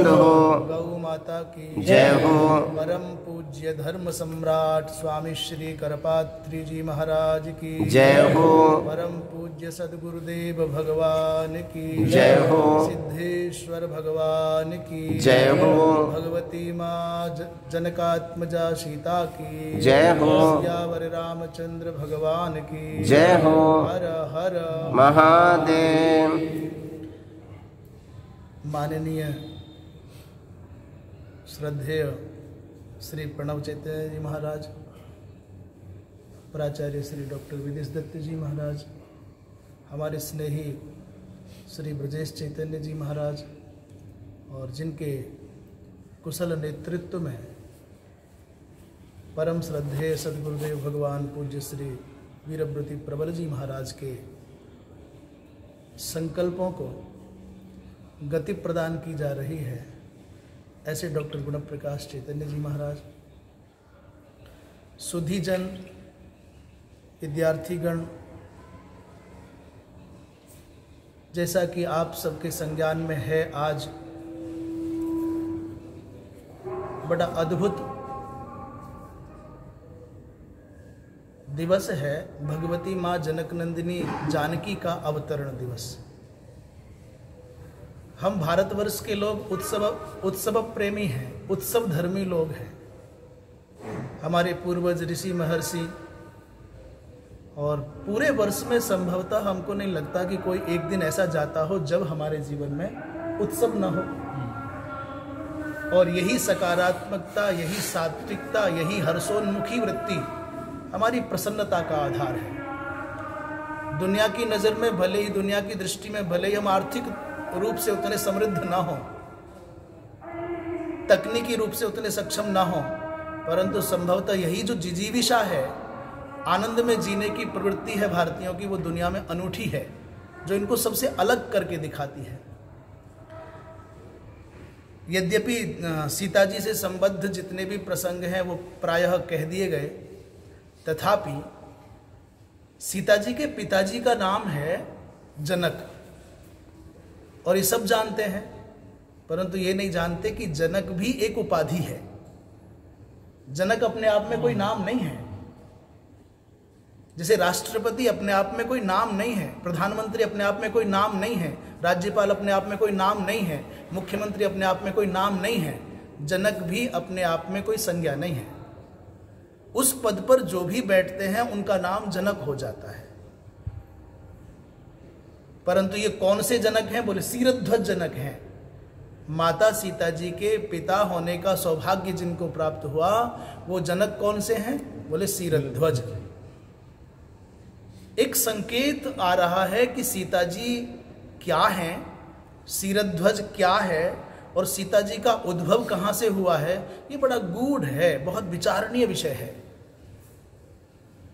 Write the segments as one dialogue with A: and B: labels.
A: गौ माता की
B: जय हो।
A: परम पूज्य धर्म सम्राट स्वामी श्री करपात्री जी महाराज की
B: जय हो।
A: परम पूज्य सद्गुरुदेव भगवान की
B: जय हो।
A: सिद्धेश्वर भगवान की
B: जय हो।
A: भगवती माँ जनकात्मजा सीता की
B: जय हो।
A: सियावर रामचंद्र भगवान की
B: जय हो।
A: हर हर
B: महादेव।
A: माननीय श्रद्धेय श्री प्रणव चैतन्य जी महाराज, प्राचार्य श्री डॉक्टर विदेश दत्त जी महाराज, हमारे स्नेही श्री ब्रजेश चैतन्य जी महाराज, और जिनके कुशल नेतृत्व में परम श्रद्धेय सद्गुरुदेव भगवान पूज्य श्री वीरव्रती प्रबल जी महाराज के संकल्पों को गति प्रदान की जा रही है, ऐसे डॉक्टर गुण प्रकाश चैतन्य जी महाराज, सुधीजन, विद्यार्थीगण, जैसा कि आप सबके संज्ञान में है, आज बड़ा अद्भुत दिवस है, भगवती माँ जनकनंदिनी जानकी का अवतरण दिवस। हम भारतवर्ष के लोग उत्सव प्रेमी हैं, उत्सव धर्मी लोग हैं। हमारे पूर्वज ऋषि महर्षि, और पूरे वर्ष में संभवतः हमको नहीं लगता कि कोई एक दिन ऐसा जाता हो जब हमारे जीवन में उत्सव न हो। और यही सकारात्मकता, यही सात्विकता, यही हर्षोन्मुखी वृत्ति हमारी प्रसन्नता का आधार है। दुनिया की नज़र में भले ही, दुनिया की दृष्टि में भले ही हम आर्थिक रूप से उतने समृद्ध ना हो, तकनीकी रूप से उतने सक्षम ना हो, परंतु संभवतः यही जो जिजीविषा है, आनंद में जीने की प्रवृत्ति है भारतीयों की, वो दुनिया में अनूठी है, जो इनको सबसे अलग करके दिखाती है। यद्यपि सीता जी से संबद्ध जितने भी प्रसंग हैं वो प्रायः कह दिए गए, तथापि सीता जी के पिताजी का नाम है जनक, और ये सब जानते हैं, परंतु ये नहीं जानते कि जनक भी एक उपाधि है। जनक अपने आप में कोई नाम नहीं है। जैसे राष्ट्रपति अपने आप में कोई नाम नहीं है, प्रधानमंत्री अपने आप में कोई नाम नहीं है, राज्यपाल अपने आप में कोई नाम नहीं है, मुख्यमंत्री अपने आप में कोई नाम नहीं है, जनक भी अपने आप में कोई संज्ञा नहीं है। उस पद पर जो भी बैठते हैं उनका नाम जनक हो जाता है। परंतु ये कौन से जनक हैं? बोले सीरध्वज जनक हैं। माता सीता जी के पिता होने का सौभाग्य जिनको प्राप्त हुआ, वो जनक कौन से हैं? बोले सीरध्वज। एक संकेत आ रहा है कि सीता जी क्या हैं, सीरध्वज क्या है, और सीता जी का उद्भव कहाँ से हुआ है, ये बड़ा गूढ़ है, बहुत विचारणीय विषय है।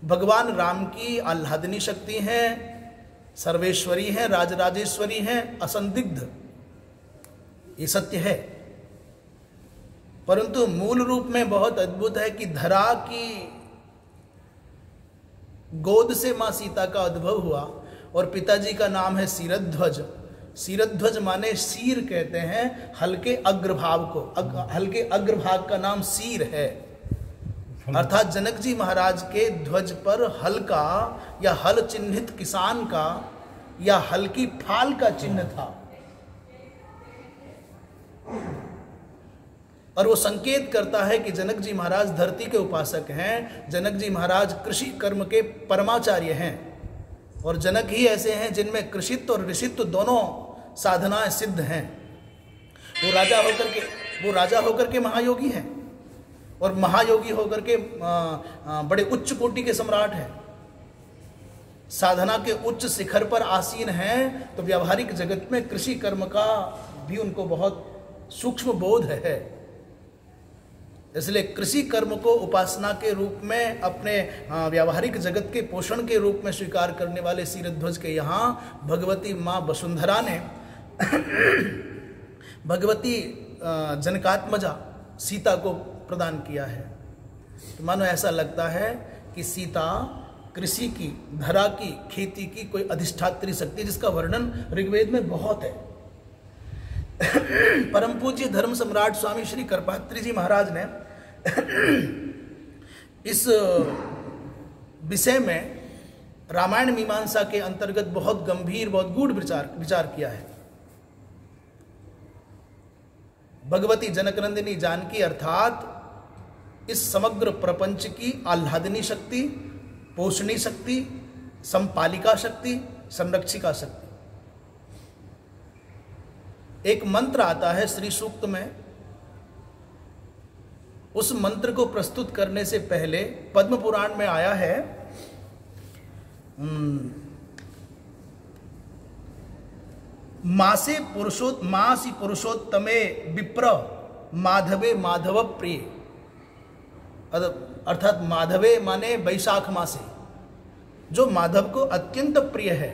A: भगवान राम की आह्लादनी शक्ति है, सर्वेश्वरी हैं, राजराजेश्वरी हैं, असंदिग्ध, ये सत्य है। परंतु मूल रूप में बहुत अद्भुत है कि धरा की गोद से मां सीता का उद्भव हुआ, और पिताजी का नाम है सीरध्वज। सीरध्वज माने सीर कहते हैं हल्के अग्रभाग को, हल्के अग्रभाग का नाम सीर है। अर्थात जनक जी महाराज के ध्वज पर हल्का या हल चिन्हित किसान का या हल्की फाल का चिन्ह था, और वो संकेत करता है कि जनक जी महाराज धरती के उपासक हैं, जनक जी महाराज कृषि कर्म के परमाचार्य हैं, और जनक ही ऐसे हैं जिनमें कृषित्व और ऋषित्व दोनों साधनाएं सिद्ध हैं। वो राजा होकर के महायोगी हैं, और महायोगी होकर के बड़े उच्च कोटि के सम्राट हैं। साधना के उच्च शिखर पर आसीन हैं, तो व्यावहारिक जगत में कृषि कर्म का भी उनको बहुत सूक्ष्म बोध है। इसलिए कृषि कर्म को उपासना के रूप में, अपने व्यावहारिक जगत के पोषण के रूप में स्वीकार करने वाले सीरध्वज के यहाँ भगवती माँ वसुंधरा ने भगवती जनकात्मजा सीता को प्रदान किया है। तो मानो ऐसा लगता है कि सीता कृषि की, धरा की, खेती की कोई अधिष्ठात्री शक्ति, जिसका वर्णन ऋग्वेद में बहुत है। परम पूज्य धर्म सम्राट स्वामी श्री करपात्री जी महाराज ने इस विषय में रामायण मीमांसा के अंतर्गत बहुत गंभीर, बहुत गूढ़ विचार किया है। भगवती जनकनंदिनी जानकी अर्थात इस समग्र प्रपंच की आह्लादनी शक्ति, पोषणी शक्ति, संपालिका शक्ति, संरक्षिका शक्ति। एक मंत्र आता है श्री सूक्त में, उस मंत्र को प्रस्तुत करने से पहले पद्म पुराण में आया है मासी पुरुषोत्तमे विप्र माधवे माधव प्रिय, अर्थात माधवे माने वैशाख मासे, जो माधव को अत्यंत प्रिय है।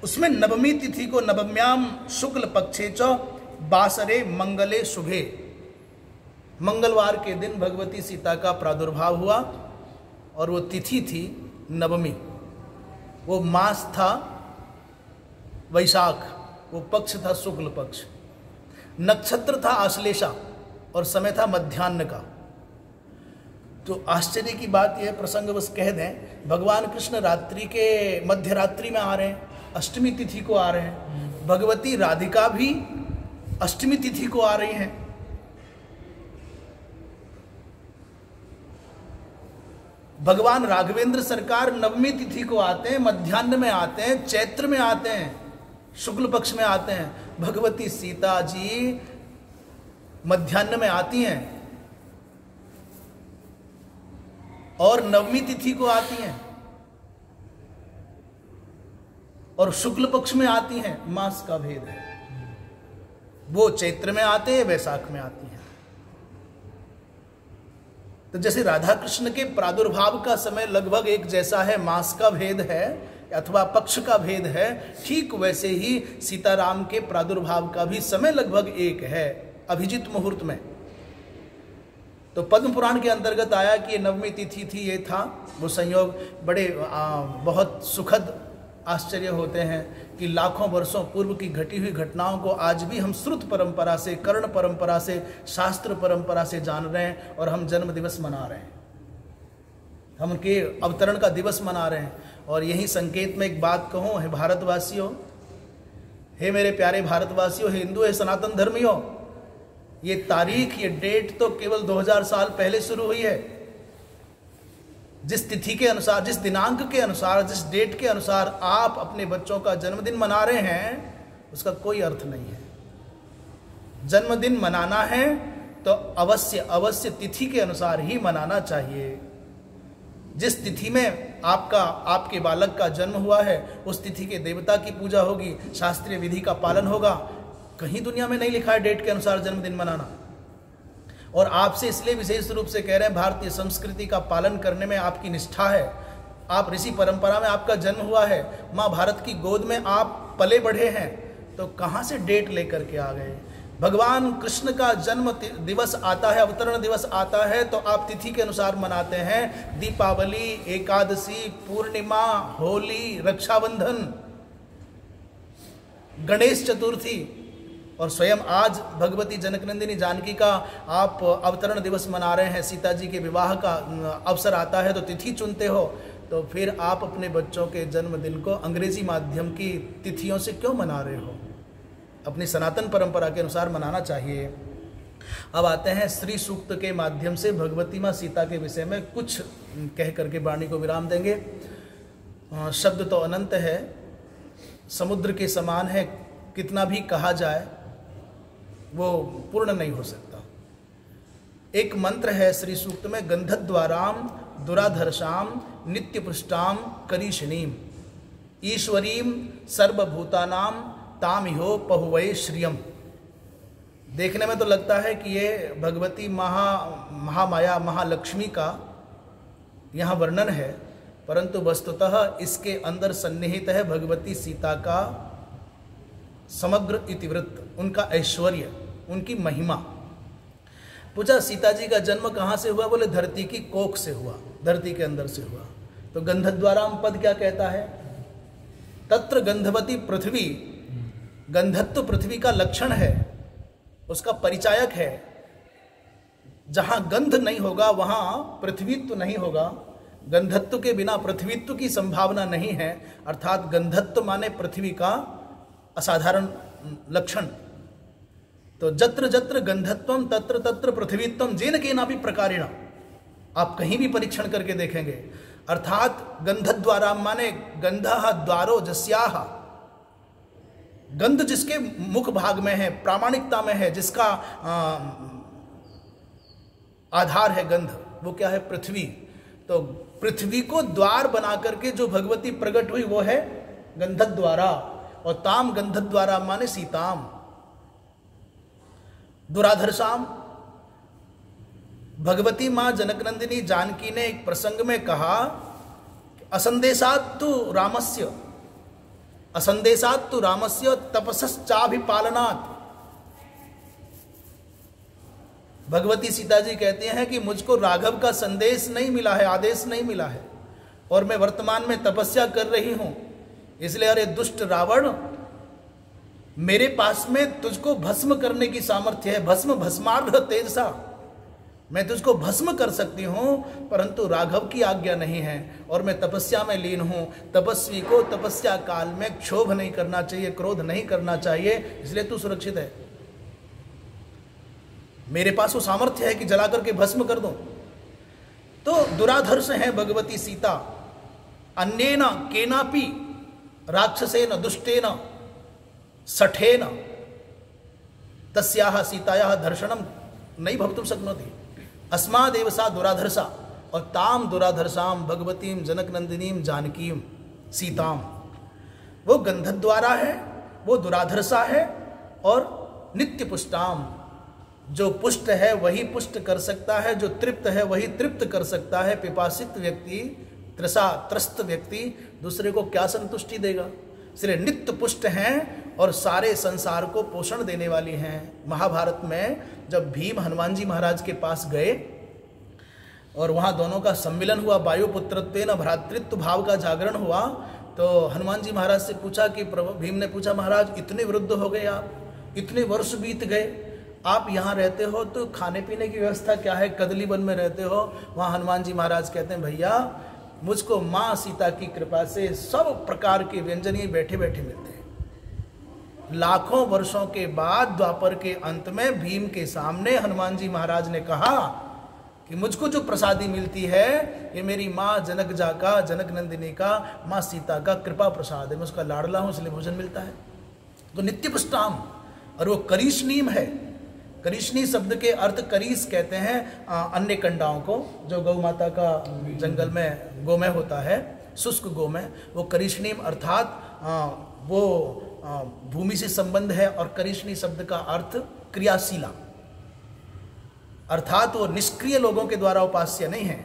A: उसमें नवमी तिथि को नवम्याम शुक्ल पक्षे च बासरे मंगले शुभे, मंगलवार के दिन भगवती सीता का प्रादुर्भाव हुआ और वो तिथि थी नवमी, वो मास था वैशाख, वो पक्ष था शुक्ल पक्ष, नक्षत्र था आश्लेषा और समय था मध्याह्न का। तो आश्चर्य की बात यह, प्रसंग बस कह दें, भगवान कृष्ण रात्रि के मध्य रात्रि में आ रहे हैं, अष्टमी तिथि को आ रहे हैं। भगवती राधिका भी अष्टमी तिथि को आ रही हैं। भगवान राघवेंद्र सरकार नवमी तिथि को आते हैं, मध्याह्न में आते हैं, चैत्र में आते हैं, शुक्ल पक्ष में आते हैं। भगवती सीता जी मध्याह्न में आती हैं और नवमी तिथि को आती हैं और शुक्ल पक्ष में आती हैं। मास का भेद है, वो चैत्र में आते हैं, वैशाख में आती हैं। तो जैसे राधा कृष्ण के प्रादुर्भाव का समय लगभग एक जैसा है, मास का भेद है अथवा पक्ष का भेद है, ठीक वैसे ही सीताराम के प्रादुर्भाव का भी समय लगभग एक है, अभिजित मुहूर्त में। तो पद्म पुराण के अंतर्गत आया कि ये नवमी तिथि थी, ये था वो संयोग। बड़े बहुत सुखद आश्चर्य होते हैं कि लाखों वर्षों पूर्व की घटी हुई घटनाओं को आज भी हम श्रुत परंपरा से, कर्ण परंपरा से, शास्त्र परंपरा से जान रहे हैं और हम जन्म दिवस मना रहे हैं, हम उनके अवतरण का दिवस मना रहे हैं। और यही संकेत में एक बात कहूँ, है भारतवासियों, हे मेरे प्यारे भारतवासियों, हे हिंदू, हे सनातन धर्मियों, ये तारीख, ये डेट तो केवल 2000 साल पहले शुरू हुई है। जिस तिथि के अनुसार, जिस दिनांक के अनुसार, जिस डेट के अनुसार आप अपने बच्चों का जन्मदिन मना रहे हैं, उसका कोई अर्थ नहीं है। जन्मदिन मनाना है तो अवश्य तिथि के अनुसार ही मनाना चाहिए। जिस तिथि में आपके बालक का जन्म हुआ है, उस तिथि के देवता की पूजा होगी, शास्त्रीय विधि का पालन होगा। कहीं दुनिया में नहीं लिखा है डेट के अनुसार जन्मदिन मनाना। और आपसे इसलिए विशेष रूप से कह रहे हैं, भारतीय संस्कृति का पालन करने में आपकी निष्ठा है, आप ऋषि परंपरा में आपका जन्म हुआ है, माँ भारत की गोद में आप पले बढ़े हैं, तो कहाँ से डेट लेकर के आ गए? भगवान कृष्ण का जन्म दिवस आता है, अवतरण दिवस आता है, तो आप तिथि के अनुसार मनाते हैं। दीपावली, एकादशी, पूर्णिमा, होली, रक्षाबंधन, गणेश चतुर्थी और स्वयं आज भगवती जनकनंदिनी जानकी का आप अवतरण दिवस मना रहे हैं, सीता जी के विवाह का अवसर आता है तो तिथि चुनते हो, तो फिर आप अपने बच्चों के जन्मदिन को अंग्रेजी माध्यम की तिथियों से क्यों मना रहे हो? अपनी सनातन परंपरा के अनुसार मनाना चाहिए। अब आते हैं श्री सूक्त के माध्यम से भगवती माँ सीता के विषय में कुछ कह करके वाणी को विराम देंगे। शब्द तो अनंत है, समुद्र के समान है, कितना भी कहा जाए वो पूर्ण नहीं हो सकता। एक मंत्र है श्री सूक्त में, गंधद्वाराम दुराधर्षाम नित्य पृष्ठाम करीशनीम ईश्वरीम सर्वभूतानाम तामिहो पहुवै श्रियम। देखने में तो लगता है कि ये भगवती महामाया महालक्ष्मी का यहाँ वर्णन है, परंतु वस्तुतः इसके अंदर सन्निहित है भगवती सीता का समग्र इतिवृत्त, उनका ऐश्वर्य, उनकी महिमा। पूछा सीता जी का जन्म कहाँ से हुआ? बोले धरती की कोख से हुआ, धरती के अंदर से हुआ। तो गंधद्वाराम पद क्या कहता है? तत्र गंधवती पृथ्वी गंधत्व पृथ्वी का लक्षण है, उसका परिचायक है। जहां गंध नहीं होगा वहां पृथ्वीत्व नहीं होगा। गंधत्व के बिना पृथ्वीत्व की संभावना नहीं है, अर्थात गंधत्व माने पृथ्वी का असाधारण लक्षण। तो जत्र जत्र गंधत्वम तत्र तत्र पृथ्वीत्वम जेन केनापि प्रकारेण, आप कहीं भी परीक्षण करके देखेंगे। अर्थात गंधद्वारा माने गंधः द्वारो जस्याः, गंध जिसके मुख भाग में है, प्रामाणिकता में है, जिसका आधार है गंध, वो क्या है? पृथ्वी। तो पृथ्वी को द्वार बना करके जो भगवती प्रकट हुई वो है गंधद्वारा, और ताम गंधद्वारा माने सीताम। दुराधर्षाम, भगवती मां जनकनंदिनी जानकी ने एक प्रसंग में कहा, असंदेशात् तु रामस्य तपसश्चाभिपालनात्। भगवती सीता जी कहते हैं कि मुझको राघव का संदेश नहीं मिला है, आदेश नहीं मिला है, और मैं वर्तमान में तपस्या कर रही हूं। इसलिए अरे दुष्ट रावण, मेरे पास में तुझको भस्म करने की सामर्थ्य है, भस्म भस्मार्ह तेजसा, मैं तुझको भस्म कर सकती हूं, परंतु राघव की आज्ञा नहीं है और मैं तपस्या में लीन हूं। तपस्वी को तपस्या काल में क्षोभ नहीं करना चाहिए, क्रोध नहीं करना चाहिए, इसलिए तू सुरक्षित है। मेरे पास वो सामर्थ्य है कि जला करके भस्म कर दूं। तो दुराधर्ष है भगवती सीता। अन्येन केनापि राक्षसेन दुष्टेन सठेन तस्याः सीतायाः दर्शनम नहीं भवितुं शक्नोति। अस्मादेव सा दुराधर्षा, और ताम दुराधर्षाम भगवतीम जनकनंदिनीम जानकीम सीताम। वो गंधद्वारा है, वो दुराधर्षा है, और नित्य पुष्टाम, जो पुष्ट है वही पुष्ट कर सकता है, जो तृप्त है वही तृप्त कर सकता है। पिपासित व्यक्ति, त्रस्त व्यक्ति दूसरे को क्या संतुष्टि देगा? इसलिए नित्य पुष्ट हैं और सारे संसार को पोषण देने वाली हैं। महाभारत में जब भीम हनुमान जी महाराज के पास गए और वहाँ दोनों का सम्मिलन हुआ, वायुपुत्रत्वेन भ्रातृत्व भाव का जागरण हुआ, तो हनुमान जी महाराज से पूछा कि भीम ने पूछा, महाराज इतने वृद्ध हो गए आप, इतने वर्ष बीत गए, आप यहाँ रहते हो तो खाने पीने की व्यवस्था क्या है? कदली वन में रहते हो। वहाँ हनुमान जी महाराज कहते हैं, भैया मुझको माँ सीता की कृपा से सब प्रकार के व्यंजन ही बैठे बैठे मिलते हैं। लाखों वर्षों के बाद द्वापर के अंत में भीम के सामने हनुमान जी महाराज ने कहा कि मुझको जो प्रसादी मिलती है ये मेरी माँ जनकजा का, जनक नंदिनी का, माँ सीता का कृपा प्रसाद है, मैं उसका लाडला हूँ इसलिए भोजन मिलता है। तो नित्य पुष्टाम, और वो करीशनीम है। करीशनी शब्द के अर्थ, करीस कहते हैं अन्य कंडाओं को, जो गौ माता का जंगल में गोमय होता है, शुष्क गोमय, वो करीशनीम अर्थात वो भूमि से संबंध है। और करीशनी शब्द का अर्थ क्रियाशीला, अर्थात वो निष्क्रिय लोगों के द्वारा उपास्य नहीं है,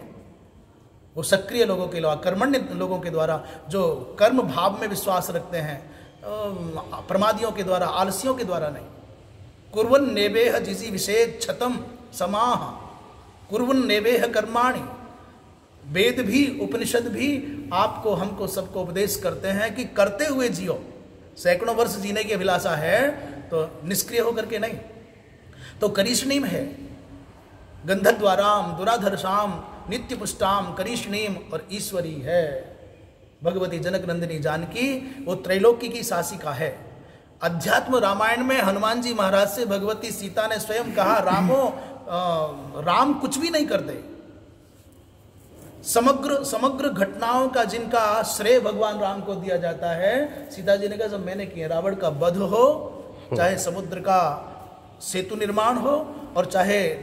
A: वो सक्रिय लोगों के द्वारा, कर्मण्य लोगों के द्वारा, जो कर्म भाव में विश्वास रखते हैं, प्रमादियों के द्वारा, आलसियों के द्वारा नहीं। कुर्वन् नेवेह जिसी विषेद क्षतम समाह कुर्वन् नेवेह कर्माणि। वेद भी उपनिषद भी आपको, हमको, सबको उपदेश करते हैं कि करते हुए जियो। सैकड़ों वर्ष जीने की अभिलाषा है तो निष्क्रिय होकर के नहीं। तो करीशनीम है, गंधद्वाराम दुराधर्षाम नित्य पुष्टाम करीशनीम, और ईश्वरी है भगवती जनक नंदिनी जानकी, वो त्रैलोकी की शासिका है। अध्यात्म रामायण में हनुमान जी महाराज से भगवती सीता ने स्वयं कहा, राम कुछ भी नहीं करते। समग्र घटनाओं का जिनका श्रेय भगवान राम को दिया जाता है, सीता जी ने कहा सब मैंने किया। रावण का वध हो, चाहे समुद्र का सेतु निर्माण हो, और चाहे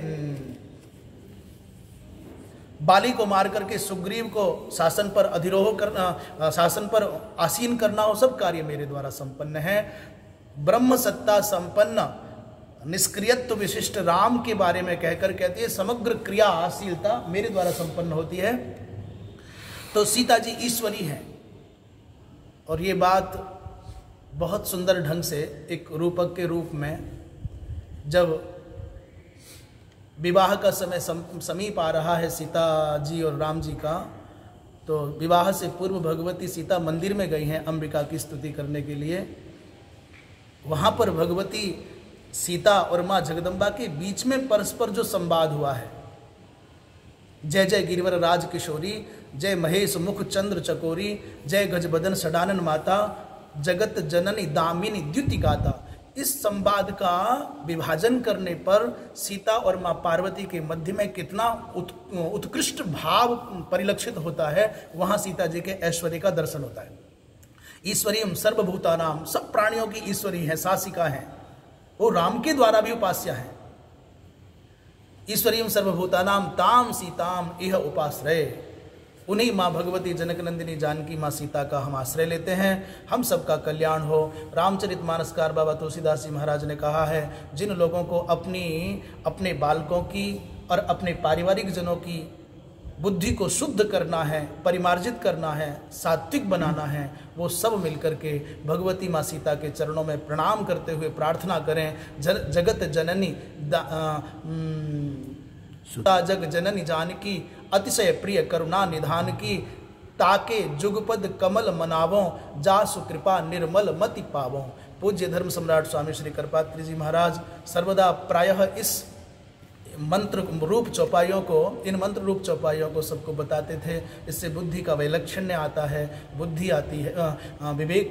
A: बाली को मार करके सुग्रीव को शासन पर अधिरोह करना, शासन पर आसीन करना हो, सब कार्य मेरे द्वारा संपन्न है। ब्रह्म सत्ता संपन्न निष्क्रियत्व विशिष्ट राम के बारे में कहकर कहती है, समग्र क्रियाशीलता मेरे द्वारा संपन्न होती है। तो सीता जी ईश्वरी हैं। और ये बात बहुत सुंदर ढंग से एक रूपक के रूप में, जब विवाह का समय समीप आ रहा है सीता जी और राम जी का, तो विवाह से पूर्व भगवती सीता मंदिर में गई हैं अंबिका की स्तुति करने के लिए। वहाँ पर भगवती सीता और माँ जगदम्बा के बीच में परस्पर जो संवाद हुआ है, जय जय गिरिवर राज किशोरी, जय महेश मुख चंद्र चकोरी, जय गजबदन सडानन माता, जगत जननी दामिनी द्युति गाता, इस संवाद का विभाजन करने पर सीता और माँ पार्वती के मध्य में कितना उत्कृष्ट भाव परिलक्षित होता है। वहाँ सीता जी के ऐश्वर्य का दर्शन होता है। ईश्वरीयम सर्वभूतानाम, सब प्राणियों की ईश्वरी है, शासिका है, वो राम के द्वारा भी उपास्य है। ईश्वरीयम सर्वभूतानाम ताम सीताम इह उपाश्रय, उन्हीं माँ भगवती जनक नंदिनी जानकी माँ सीता का हम आश्रय लेते हैं। हम सबका कल्याण हो। रामचरितमानसकार बाबा तुलसीदास जी महाराज ने कहा है, जिन लोगों को अपने बालकों की और अपने पारिवारिक जनों की बुद्धि को शुद्ध करना है, परिमार्जित करना है, सात्विक बनाना है, वो सब मिलकर के भगवती माँ सीता के चरणों में प्रणाम करते हुए प्रार्थना करें, जगत जननी सुता जग जननी जानकी, अतिशय प्रिय करुणा निधान की, ताके जुगपद कमल मनावों, जा सुकृपा निर्मल मति पावों। पूज्य धर्म सम्राट स्वामी श्री करपात्री जी महाराज सर्वदा प्रायः इस मंत्र रूप चौपाइयों को, इन मंत्र रूप चौपाइयों को सबको बताते थे। इससे बुद्धि का वैलक्षण्य आता है, बुद्धि आती है, विवेक